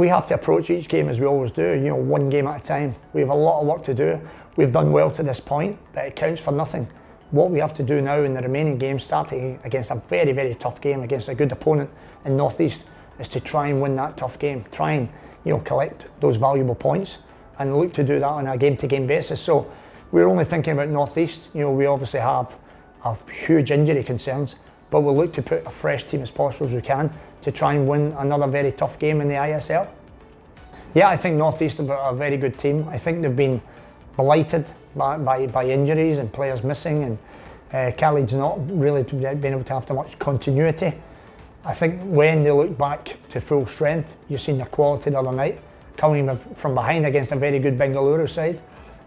we have to approach each game as we always do, you know, one game at a time. We have a lot of work to do. We've done well to this point, but it counts for nothing. What we have to do now in the remaining games, starting against a very, very tough game, against a good opponent in North East, is to try and win that tough game. Try and, you know, collect those valuable points and look to do that on a game-to-game basis. So we're only thinking about North East. You know, we obviously have huge injury concerns, but we'll look to put a fresh team as possible as we can to try and win another very tough game in the ISL. Yeah, I think North East have a very good team. I think they've been blighted by injuries and players missing, and Khalid's not really been able to have much continuity. I think when they look back to full strength, you've seen their quality the other night, coming from behind against a very good Bengaluru side.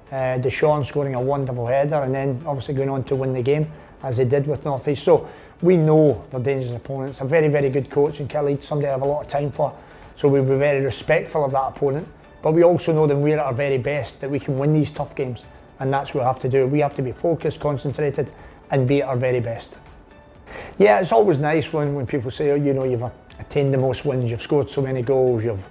Deshaun scoring a wonderful header and then obviously going on to win the game as they did with North East. So we know they're dangerous opponents. A very, very good coach in Khalid, somebody I have a lot of time for. So we'll be very respectful of that opponent. But we also know that we're at our very best, that we can win these tough games. And that's what we have to do. We have to be focused, concentrated, and be at our very best. Yeah, it's always nice when people say, oh, you know, you've attained the most wins, you've scored so many goals, you've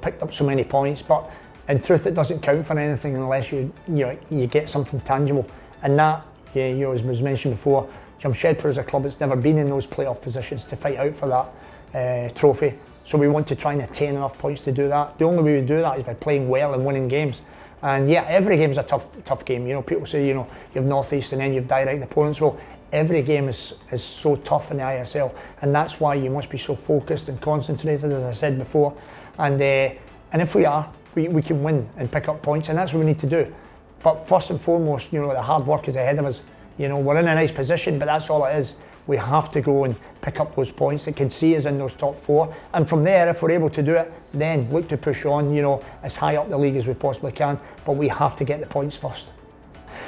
picked up so many points. But in truth, it doesn't count for anything unless you get something tangible. And that, you know, as was mentioned before, Jamshedpur is a club that's never been in those playoff positions to fight out for that trophy. So we want to try and attain enough points to do that. The only way we do that is by playing well and winning games. And yeah, every game is a tough game. You know, people say, you know, you have North East and then you have direct opponents. Well, every game is so tough in the ISL, and that's why you must be so focused and concentrated, as I said before. And if we are, we can win and pick up points, and that's what we need to do. But first and foremost, you know, the hard work is ahead of us. You know, we're in a nice position, but that's all it is. We have to go and pick up those points that can see us in those top four. And from there, if we're able to do it, then look to push on, you know, as high up the league as we possibly can. But we have to get the points first.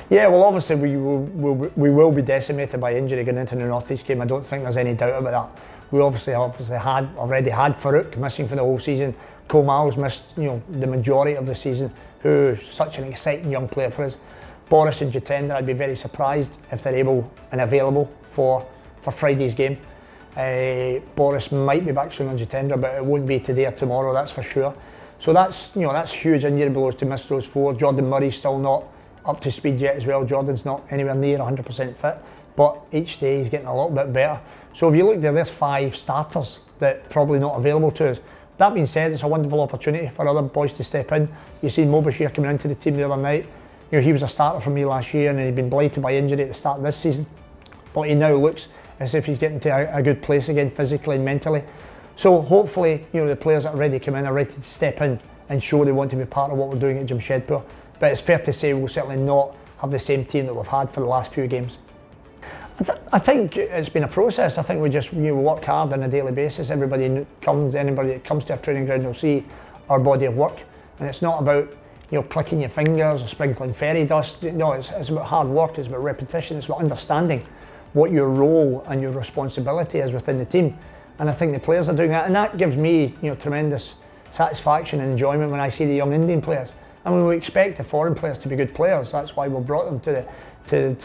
Yeah, well, obviously we will be decimated by injury going into the North East game. I don't think there's any doubt about that. We obviously already had Farouk missing for the whole season. Komal's missed, you know, the majority of the season, who's such an exciting young player for us. Boris and Jitendra, I'd be very surprised if they're able and available for Friday's game. Boris might be back soon on Jitendra, but it won't be today or tomorrow, that's for sure. So that's huge injury blows to miss those four. Jordan Murray's still not up to speed yet as well. Jordan's not anywhere near 100% fit, but each day he's getting a little bit better. So if you look, there's 5 starters that probably not available to us. That being said, it's a wonderful opportunity for other boys to step in. You see Mobashir coming into the team the other night. You know, he was a starter for me last year and he'd been blighted by injury at the start of this season. But he now looks as if he's getting to a good place again, physically and mentally. So hopefully, you know, the players that are ready to come in are ready to step in and show they want to be part of what we're doing at Jamshedpur. But it's fair to say we'll certainly not have the same team that we've had for the last few games. I think it's been a process. I think we work hard on a daily basis. Anybody that comes to our training ground will see our body of work, and it's not about, you know, clicking your fingers or sprinkling fairy dust. No, it's about hard work. It's about repetition. It's about understanding what your role and your responsibility is within the team. And I think the players are doing that, and that gives me, you know, tremendous satisfaction and enjoyment when I see the young Indian players. I mean, we expect the foreign players to be good players. That's why we've brought them to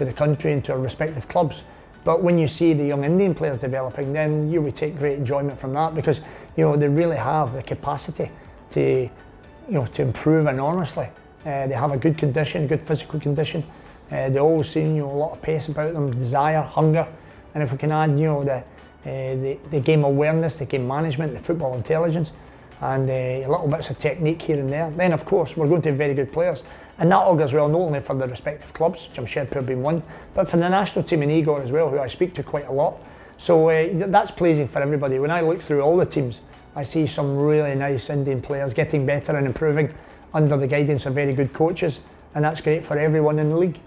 the country and to our respective clubs. But when you see the young Indian players developing, then you would take great enjoyment from that, because, you know, they really have the capacity to improve enormously. They have a good condition, good physical condition. They always seem, you know, a lot of pace about them, desire, hunger, and if we can add, you know, the game awareness, the game management, the football intelligence, and little bits of technique here and there, then of course we're going to have very good players. And that augurs well not only for the respective clubs, Jamshedpur being one, but for the national team in Igor as well, who I speak to quite a lot. So that's pleasing for everybody. When I look through all the teams, I see some really nice Indian players getting better and improving under the guidance of very good coaches, and that's great for everyone in the league.